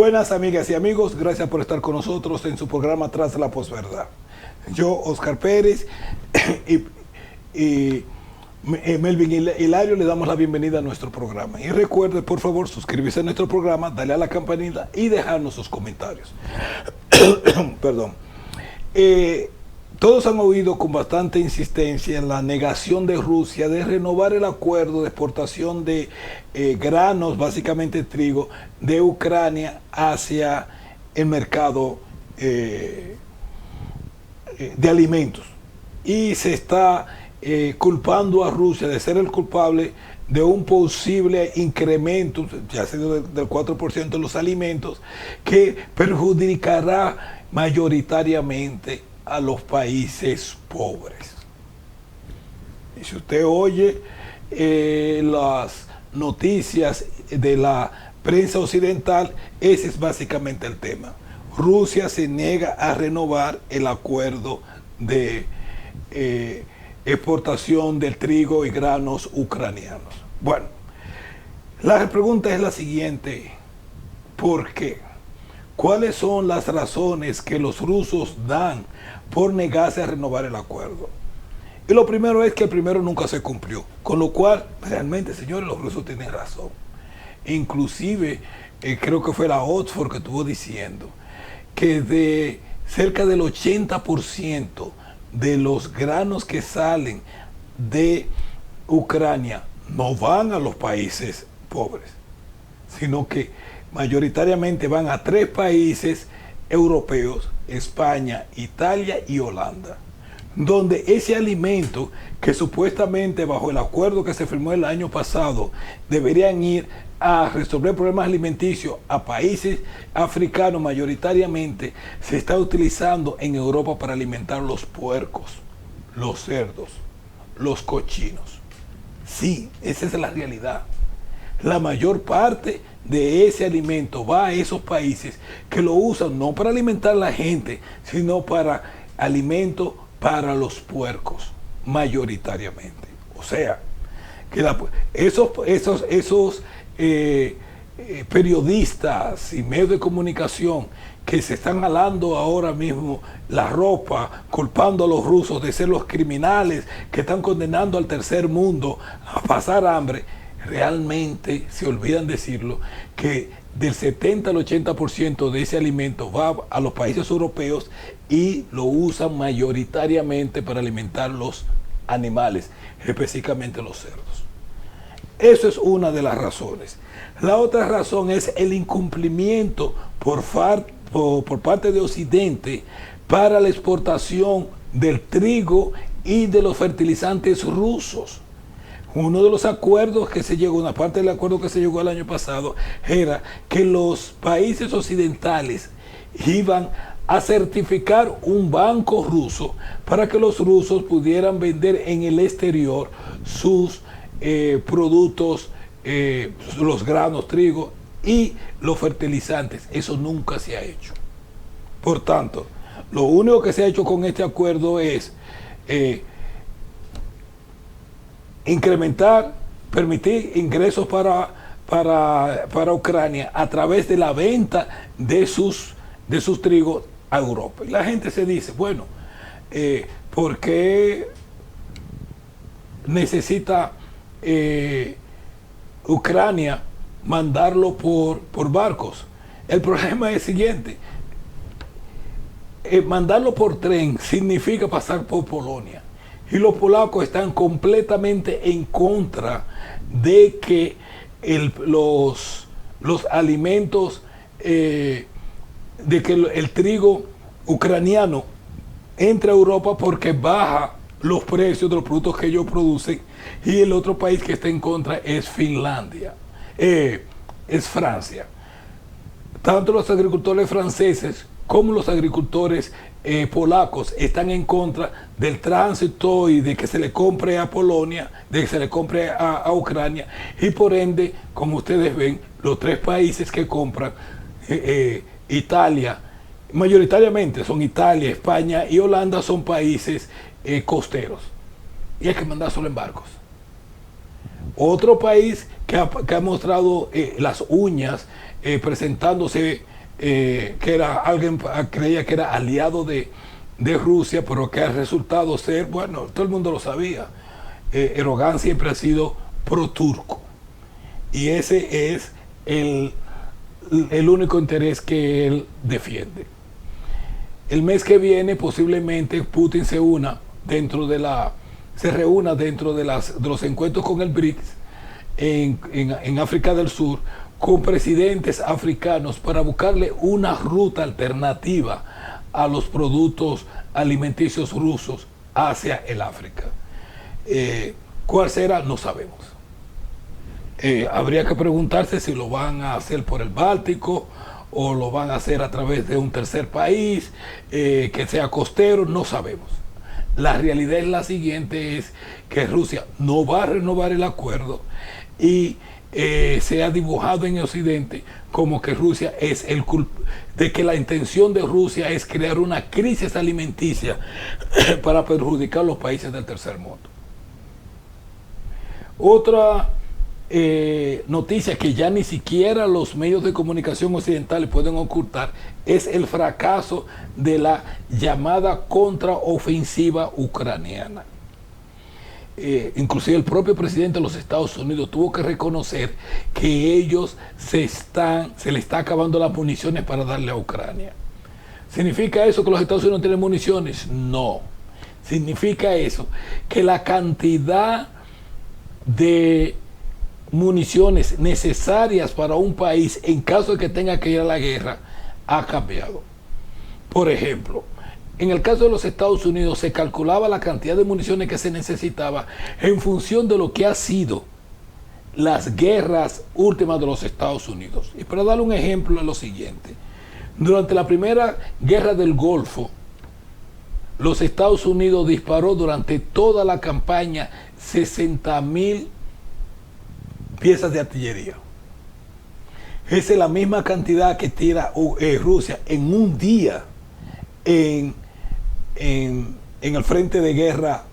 Buenas amigas y amigos, gracias por estar con nosotros en su programa Tras la Posverdad. Yo, Oscar Pérez y Melvin Hilario le damos la bienvenida a nuestro programa. Y recuerde, por favor, suscribirse a nuestro programa, darle a la campanita y dejarnos sus comentarios. Perdón. Todos han oído con bastante insistencia la negación de Rusia de renovar el acuerdo de exportación de granos, básicamente trigo, de Ucrania hacia el mercado de alimentos. Y se está culpando a Rusia de ser el culpable de un posible incremento, ya sea del 4% de los alimentos, que perjudicará mayoritariamente a los países pobres. Y si usted oye las noticias de la prensa occidental, ese es básicamente el tema. Rusia se niega a renovar el acuerdo de exportación del trigo y granos ucranianos. Bueno, la pregunta es la siguiente: ¿por qué? ¿Cuáles son las razones que los rusos dan por negarse a renovar el acuerdo? Y lo primero es que el primero nunca se cumplió, con lo cual realmente, señores, los rusos tienen razón. Inclusive creo que fue la Oxford que estuvo diciendo que de cerca del 80% de los granos que salen de Ucrania no van a los países pobres, sino que mayoritariamente van a 3 países europeos: España, Italia y Holanda, donde ese alimento que supuestamente bajo el acuerdo que se firmó el año pasado deberían ir a resolver problemas alimenticios a países africanos mayoritariamente, se está utilizando en Europa para alimentar los puercos, los cerdos, los cochinos. Sí, esa es la realidad. La mayor parte de ese alimento va a esos países que lo usan no para alimentar a la gente, sino para alimento para los puercos, mayoritariamente. O sea, que esos periodistas y medios de comunicación que se están jalando ahora mismo la ropa, culpando a los rusos de ser los criminales que están condenando al tercer mundo a pasar hambre, realmente se olvidan decirlo, que del 70 al 80% de ese alimento va a los países europeos y lo usan mayoritariamente para alimentar los animales, específicamente los cerdos. Eso es una de las razones. La otra razón es el incumplimiento por parte de Occidente para la exportación del trigo y de los fertilizantes rusos. Uno de los acuerdos que se llegó, una parte del acuerdo que se llegó el año pasado, era que los países occidentales iban a certificar un banco ruso para que los rusos pudieran vender en el exterior sus productos, los granos, trigo y los fertilizantes. Eso nunca se ha hecho. Por tanto, lo único que se ha hecho con este acuerdo es permitir ingresos para Ucrania a través de la venta de sus trigos a Europa. Y la gente se dice, bueno, ¿por qué necesita Ucrania mandarlo por barcos? El problema es el siguiente: mandarlo por tren significa pasar por Polonia. Y los polacos están completamente en contra de que los alimentos, de que el trigo ucraniano entre a Europa, porque baja los precios de los productos que ellos producen. Y el otro país que está en contra es Finlandia, es Francia. Tanto los agricultores franceses como los agricultores polacos están en contra del tránsito y de que se le compre a Polonia, de que se le compre a Ucrania, y por ende, como ustedes ven, los 3 países que compran, Italia, mayoritariamente son Italia, España y Holanda, son países costeros, y hay que mandárselo en barcos. Otro país que ha mostrado las uñas presentándose que era alguien, creía que era aliado de Rusia, pero que ha resultado ser, bueno, todo el mundo lo sabía, Erdogan siempre ha sido pro-turco. Y ese es el único interés que él defiende. El mes que viene posiblemente Putin se reúna dentro de los encuentros con el BRICS en África del Sur, con presidentes africanos para buscarle una ruta alternativa a los productos alimenticios rusos hacia el África. ¿Cuál será? No sabemos. Habría que preguntarse si lo van a hacer por el Báltico o lo van a hacer a través de un tercer país que sea costero, no sabemos. La realidad es la siguiente, es que Rusia no va a renovar el acuerdo y se ha dibujado en Occidente como que Rusia es de que la intención de Rusia es crear una crisis alimenticia para perjudicar a los países del tercer mundo. Otra noticia que ya ni siquiera los medios de comunicación occidentales pueden ocultar es el fracaso de la llamada contraofensiva ucraniana. Inclusive el propio presidente de los Estados Unidos tuvo que reconocer que ellos se le está acabando las municiones para darle a Ucrania. ¿Significa eso que los Estados Unidos no tienen municiones? No. Significa eso que la cantidad de municiones necesarias para un país en caso de que tenga que ir a la guerra ha cambiado. Por ejemplo, en el caso de los Estados Unidos se calculaba la cantidad de municiones que se necesitaba en función de lo que ha sido las guerras últimas de los Estados Unidos. Y para dar un ejemplo es lo siguiente: durante la primera guerra del Golfo, los Estados Unidos disparó durante toda la campaña 60,000 piezas de artillería. Esa es la misma cantidad que tira Rusia en un día en el frente de guerra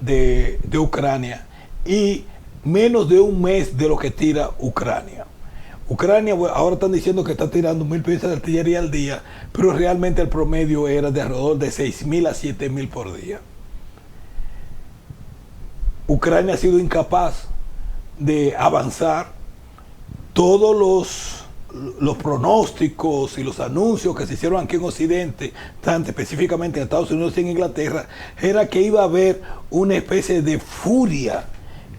de Ucrania, y menos de un mes de lo que tira Ucrania. Ucrania ahora están diciendo que está tirando 1,000 piezas de artillería al día, pero realmente el promedio era de alrededor de 6,000 a 7,000 por día. Ucrania ha sido incapaz de avanzar. Todos los pronósticos y los anuncios que se hicieron aquí en Occidente, tanto específicamente en Estados Unidos y en Inglaterra, era que iba a haber una especie de furia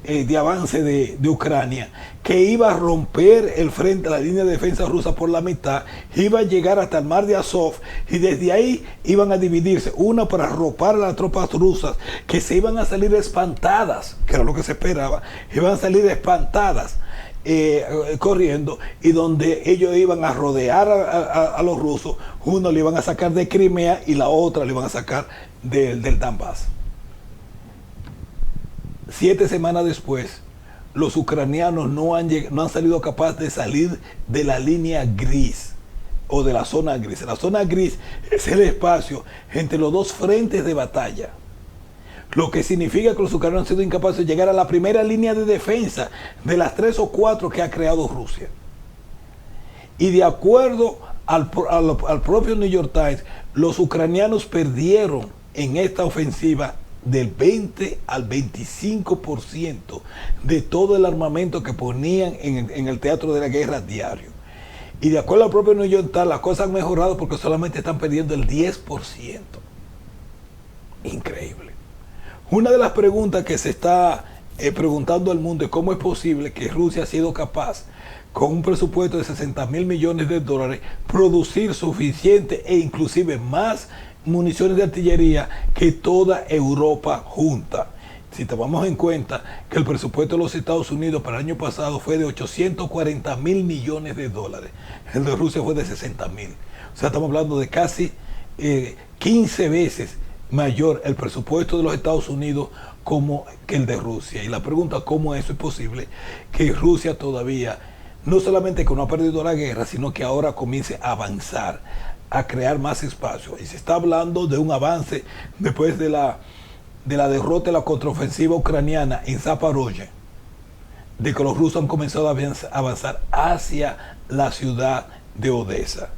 de avance de Ucrania, que iba a romper el frente, la línea de defensa rusa por la mitad, iba a llegar hasta el mar de Azov, y desde ahí iban a dividirse, una para arropar a las tropas rusas, que se iban a salir espantadas, que era lo que se esperaba, iban a salir espantadas, corriendo, y donde ellos iban a rodear a los rusos. Uno le iban a sacar de Crimea y la otra le iban a sacar del Donbass. 7 semanas después, los ucranianos no han salido capaces de salir de la línea gris o de la zona gris. La zona gris es el espacio entre los dos frentes de batalla, lo que significa que los ucranianos han sido incapaces de llegar a la primera línea de defensa de las 3 o 4 que ha creado Rusia. Y de acuerdo al propio New York Times, los ucranianos perdieron en esta ofensiva del 20 al 25% de todo el armamento que ponían en el teatro de la guerra diario. Y de acuerdo al propio New York Times, las cosas han mejorado porque solamente están perdiendo el 10%. Increíble. Una de las preguntas que se está preguntando al mundo es cómo es posible que Rusia ha sido capaz, con un presupuesto de 60,000 millones de dólares, producir suficiente e inclusive más municiones de artillería que toda Europa junta. Si tomamos en cuenta que el presupuesto de los Estados Unidos para el año pasado fue de 840,000 millones de dólares, el de Rusia fue de 60,000. O sea, estamos hablando de casi 15 veces mayor el presupuesto de los Estados Unidos como que el de Rusia. Y la pregunta, ¿cómo eso es posible? Que Rusia todavía, no solamente que no ha perdido la guerra, sino que ahora comience a avanzar, a crear más espacio. Y se está hablando de un avance después de la derrota de la contraofensiva ucraniana en Zaporozhye. de que los rusos han comenzado a avanzar hacia la ciudad de Odessa,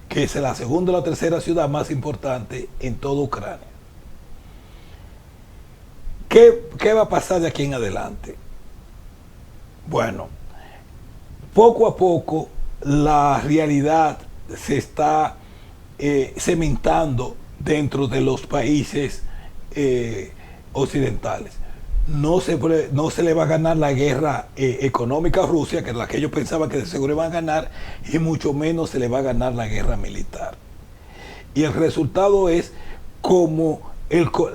que es la segunda o la tercera ciudad más importante en toda Ucrania. ¿Qué va a pasar de aquí en adelante? Bueno, poco a poco la realidad se está cementando dentro de los países occidentales. No se le va a ganar la guerra económica a Rusia, que es la que ellos pensaban que de seguro iban a ganar, y mucho menos se le va a ganar la guerra militar. Y el resultado es como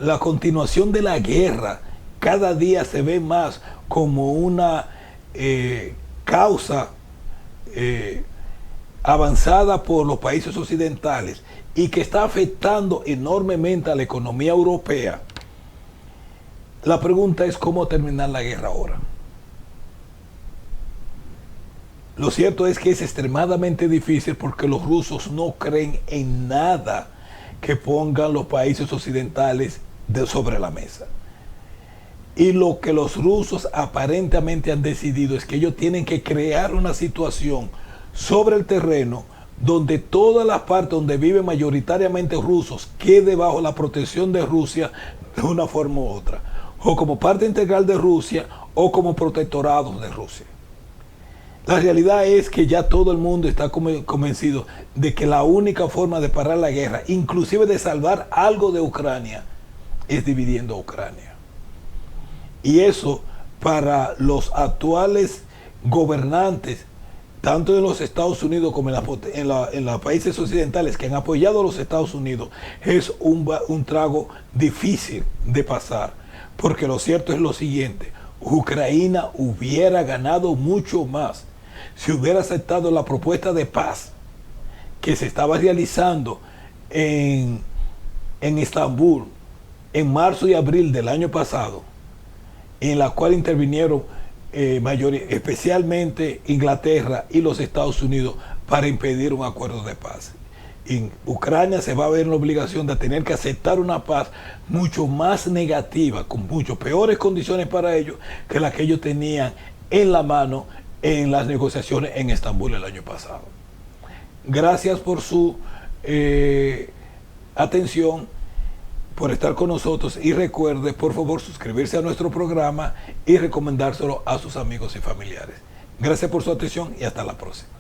la continuación de la guerra cada día se ve más como una causa avanzada por los países occidentales y que está afectando enormemente a la economía europea. La pregunta es cómo terminar la guerra ahora. Lo cierto es que es extremadamente difícil porque los rusos no creen en nada que pongan los países occidentales sobre la mesa. Y lo que los rusos aparentemente han decidido es que ellos tienen que crear una situación sobre el terreno donde todas las partes donde viven mayoritariamente rusos quede bajo la protección de Rusia de una forma u otra, o como parte integral de Rusia o como protectorados de Rusia. La realidad es que ya todo el mundo está convencido de que la única forma de parar la guerra, inclusive de salvar algo de Ucrania, es dividiendo a Ucrania. Y eso para los actuales gobernantes, tanto en los Estados Unidos como en los países occidentales que han apoyado a los Estados Unidos, es un trago difícil de pasar. Porque lo cierto es lo siguiente: Ucrania hubiera ganado mucho más si hubiera aceptado la propuesta de paz que se estaba realizando en Estambul en marzo y abril del año pasado, en la cual intervinieron especialmente Inglaterra y los Estados Unidos para impedir un acuerdo de paz. En Ucrania se va a ver en la obligación de tener que aceptar una paz mucho más negativa, con mucho peores condiciones para ellos que las que ellos tenían en la mano en las negociaciones en Estambul el año pasado. Gracias por su atención, por estar con nosotros, y recuerde por favor suscribirse a nuestro programa y recomendárselo a sus amigos y familiares. Gracias por su atención y hasta la próxima.